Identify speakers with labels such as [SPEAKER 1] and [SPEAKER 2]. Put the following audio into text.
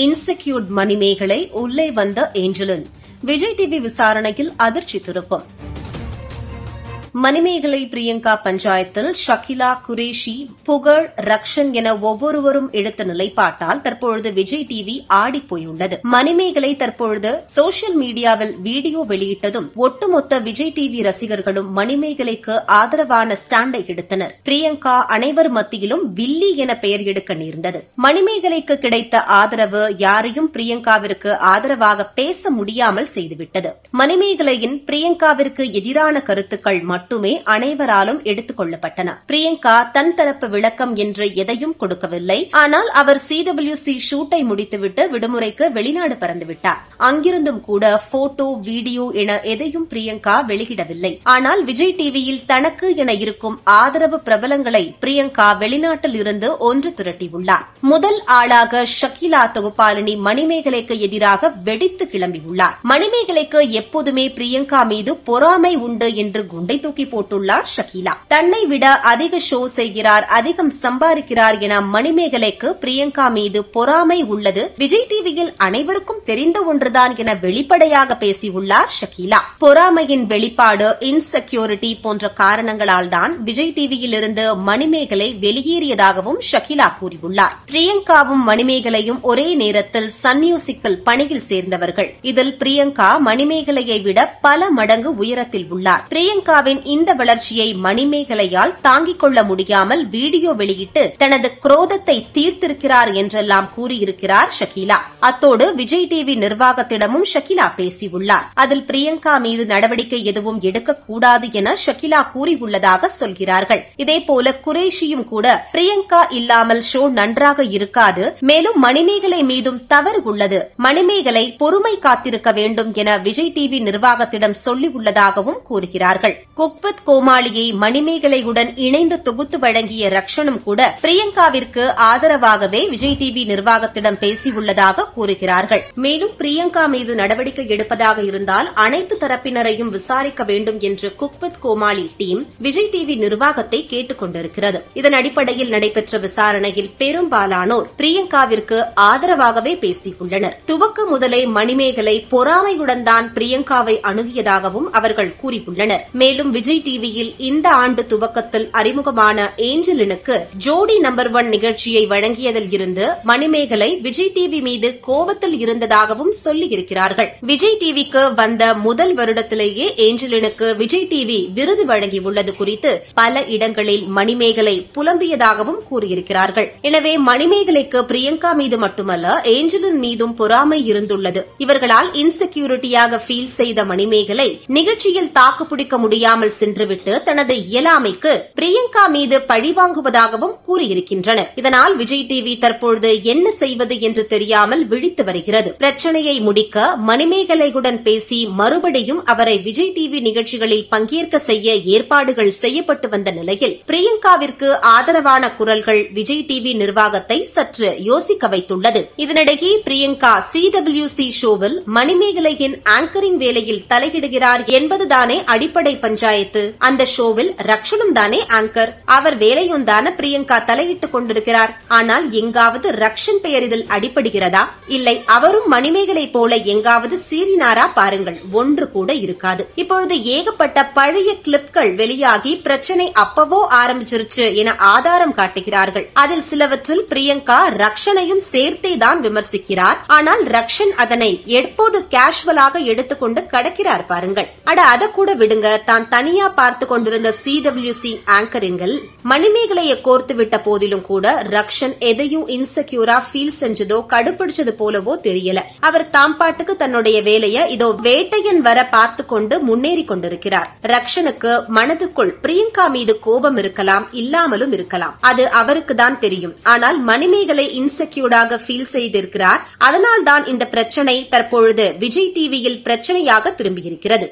[SPEAKER 1] Insecured Manimekalai உள்ளே வந்த Angeline Vijay TV விசாரணையில் அதிர்ச்சி திருப்பம். மணிமேகலை பிரியங்கா பஞ்சாயத்தில் ஷகிலா, குரேஷி, புகழ், ரக்ஷன் என ஒவ்வொருவரும் எடுத்த நிலைப்பாட்டால் தற்பொழுது விஜய் டிவி ஆடிப்போயுள்ளது. மணிமேகலை தற்பொழுது சோசியல் மீடியாவில் வீடியோ வெளியிட்டதும் ஒட்டுமொத்த விஜய் டிவி ரசிகர்களும் மணிமேகலைக்கு ஆதரவான ஸ்டாண்டை எடுத்தனர். பிரியங்கா அனைவர் மத்தியிலும் வில்லி என பெயர் எடுக்க நேர்ந்தது. மணிமேகலைக்கு கிடைத்த ஆதரவு யாரையும் பிரியங்காவிற்கு ஆதரவாக பேச முடியாமல் செய்துவிட்டது. மணிமேகலையின் பிரியங்காவிற்கு எதிரான கருத்துக்கள் மட்டுமே அனைவராலும் எடுத்துக் கொள்ளப்பட்டன. பிரியங்கா தன் தரப்பு விளக்கம் என்று எதையும் கொடுக்கவில்லை. ஆனால் அவர் CWC ஷூட்டை முடித்துவிட்டு விடுமுறைக்கு வெளிநாடு பறந்துவிட்டார். அங்கிருந்தும் கூட போட்டோ, வீடியோ என எதையும் பிரியங்கா வெளியிடவில்லை. ஆனால் விஜய் டிவியில் தனக்கு என இருக்கும் ஆதரவு பிரபலங்களை பிரியங்கா வெளிநாட்டில் இருந்து ஒன்று திரட்டியுள்ளார். முதல் ஆளாக ஷகிலா தொகுப்பாளினி மணிமேகலைக்கு எதிராக வெடித்து கிளம்பியுள்ளார். மணிமேகலைக்கு எப்போதுமே பிரியங்கா மீது பொறாமை உண்டு என்று குண்டை தூக்கி போட்டுள்ளார் ஷகிலா. தன்னை விட அதிக ஷோ செய்கிறார், அதிகம் சம்பாதிக்கிறார் என மணிமேகலைக்கு பிரியங்கா மீது பொறாமை உள்ளது விஜய் டிவியில் அனைவருக்கும் தெரிந்த ஒன்றுதான் என வெளிப்படையாக பேசியுள்ளார் ஷகிலா. பொறாமையின் வெளிப்பாடு இன்செக்யூரிட்டி போன்ற காரணங்களால் தான் விஜய் டிவியில் இருந்து மணிமேகலை வெளியேறியதாகவும் ஷகிலா கூறியுள்ளார். பிரியங்காவும் மணிமேகலையும் ஒரே நேரத்தில் சன் மியூசிக்கில் பணியில் சேர்ந்தவர்கள். இதில் பிரியங்கா மணிமேகலையை விட பல மடங்கு உயரத்தில் உள்ளார். பிரியங்காவின் இந்த வளர்ச்சியை மணிமேகலையால் தாங்கிக் கொள்ள முடியாமல் வீடியோ வெளியிட்டு தனது குரோதத்தை தீர்த்திருக்கிறார் என்றெல்லாம் கூறியிருக்கிறார் ஷகிலா. அத்தோடு விஜய் டிவி நிர்வாகத்திடமும் ஷகிலா பேசியுள்ளார். அதில் பிரியங்கா மீது நடவடிக்கை எதுவும் எடுக்கக்கூடாது என ஷகிலா கூறியுள்ளதாக சொல்கிறார்கள். இதேபோல குரேஷியும் கூட பிரியங்கா இல்லாமல் ஷோ நன்றாக இருக்காது, மேலும் மணிமேகலை மீதும் தவறு உள்ளது, மணிமேகலை பொறுமை காத்திருக்க வேண்டும் என விஜய் டிவி நிர்வாகத்திடம் சொல்லியுள்ளதாகவும் கூறுகிறார்கள். குக் வித் கோமாளியை மணிமேகலையுடன் இணைந்து தொகுத்து வழங்கிய ரக்ஷனும் கூட பிரியங்காவிற்கு ஆதரவாகவே விஜய் டிவி நிர்வாகத்திடம் பேசியுள்ளதாக கூறுகிறார்கள். மேலும் பிரியங்கா மீது நடவடிக்கை எடுப்பதாக இருந்தால் அனைத்து தரப்பினரையும் விசாரிக்க வேண்டும் என்று cook with Komali team Vijay TV நிர்வாகத்தை கேட்டுக் கொண்டிருக்கிறது. இதன் அடிப்படையில் நடைபெற்ற விசாரணையில் பெரும்பாலானோர் பிரியங்காவிற்கு ஆதரவாகவே பேசியுள்ளனர். துவக்க முதலே மணிமேகலை பொறாமையுடன் தான் பிரியங்காவை அணுகியதாகவும் அவர்கள் கூறியுள்ளனர். மேலும் விஜய் டிவியில் இந்த ஆண்டு துவக்கத்தில் அறிமுகமான ஏஞ்சலினுக்கு ஜோடி நம்பர் 1 நிகழ்ச்சியை வழங்கியதில் இருந்து மணிமேகலை விஜய் டிவி மீது கோபத்தில் இருந்ததாகவும் சொல்லியிருக்கிறார்கள். விஜய் டிவிக்கு வந்த முதல் வருடத்திலேயே ஏஞ்சலினுக்கு விஜய் டிவி விருது வழங்கியுள்ளது குறித்து பல இடங்களில் மணிமேகலை புலம்பியதாகவும் கூறியிருக்கிறார்கள். எனவே மணிமேகலைக்கு பிரியங்கா மீது மட்டுமல்ல ஏஞ்சலின் மீதும் பொறாமை இருந்துள்ளது. இவர்களால் இன்செக்யூரிட்டியாக ஃபீல் செய்த மணிமேகலை நிகழ்ச்சியில் தாக்குப்பிடிக்க முடியாமல் சென்றுவிட்டு தனது இயலாமைக்கு பிரியங்கா மீது பழிவாங்குவதாகவும் கூறியிருக்கின்றனர். இதனால் விஜய் டிவி தற்பொழுது என்ன செய்வது என்று தெரியாமல் விழித்து வருகிறது. பிரச்சனையை முடிக்க மணிமேகலையுடன் பேசி மறுபடியும் அவரை விஜய் டிவி நிகழ்ச்சிகளில் பங்கேற்க செய்ய ஏற்பாடுகள் செய்யப்பட்டு வந்த நிலையில் பிரியங்காவிற்கு ஆதரவான குரல்கள் விஜய் டிவி நிர்வாகத்தை சற்று யோசிக்க வைத்துள்ளது. இதனிடையே பிரியங்கா CWC ஷோவில் மணிமேகலையின் ஆங்கரிங் வேலையில் தலையிடுகிறார் என்பதுதானே அடிப்படை பஞ்சாயத்து. அந்த ஷோவில் ரக்ஷனும் தானே ஆங்கர். அவர் வேலையும் தானே பிரியங்கா தலையிட்டுக் கொண்டிருக்கிறார். ஆனால் எங்காவது ரக்ஷன் பெயர் இதில் அடிபடுகிறதா? இல்லை, அவரும் மணிமேகலை போல எங்காவது சீறினாரா பாருங்கள், ஒன்று கூட இருக்காது. இப்பொழுது ஏகப்பட்ட பழைய கிளிப்கள் வெளியாகி பிரச்சனை அப்பவோ ஆரம்பிச்சிருச்சு என ஆதாரம் காட்டுகிறார்கள். அதில் சிலவற்றில் பிரியங்கா ரக்ஷனையும் சேர்த்தே தான் விமர்சிக்கிறார். ஆனால் ரக்ஷன் அதனை எப்போது கேஷுவலாக எடுத்துக்கொண்டு கடக்கிறார் பாருங்கள். அட அத கூட விடுங்க, தான் தனியா பார்த்து கொண்டிருந்த CWC ஆங்கரிங்கில் மணிமேகலையை கோர்த்து விட்ட போதிலும் கூட ரக்ஷன் எதையும் இன்செக்யூரா ஃபீல் செஞ்சதோ கடுப்பிடிச்சது போலவோ தெரியல. அவர் தாம் பாட்டுக்கு தன்னுடைய வேலையை இதோ வேட்டையன் வர பார்த்து கொண்டு முன்னேறி கொண்டிருக்கிறார். ரக்ஷனுக்கு மனதுக்குள் பிரியங்கா மீது கோபம் இருக்கலாம், இல்லாமலும் இருக்கலாம். அது அவருக்கு தான் தெரியும். ஆனால் மணிமேகலை இன்செக்யூர்டாக ஃபீல் செய்திருக்கிறார். அதனால்தான் இந்த பிரச்சனை தற்பொழுது விஜய் டிவியில் பிரச்சனையாக திரும்பியிருக்கிறது.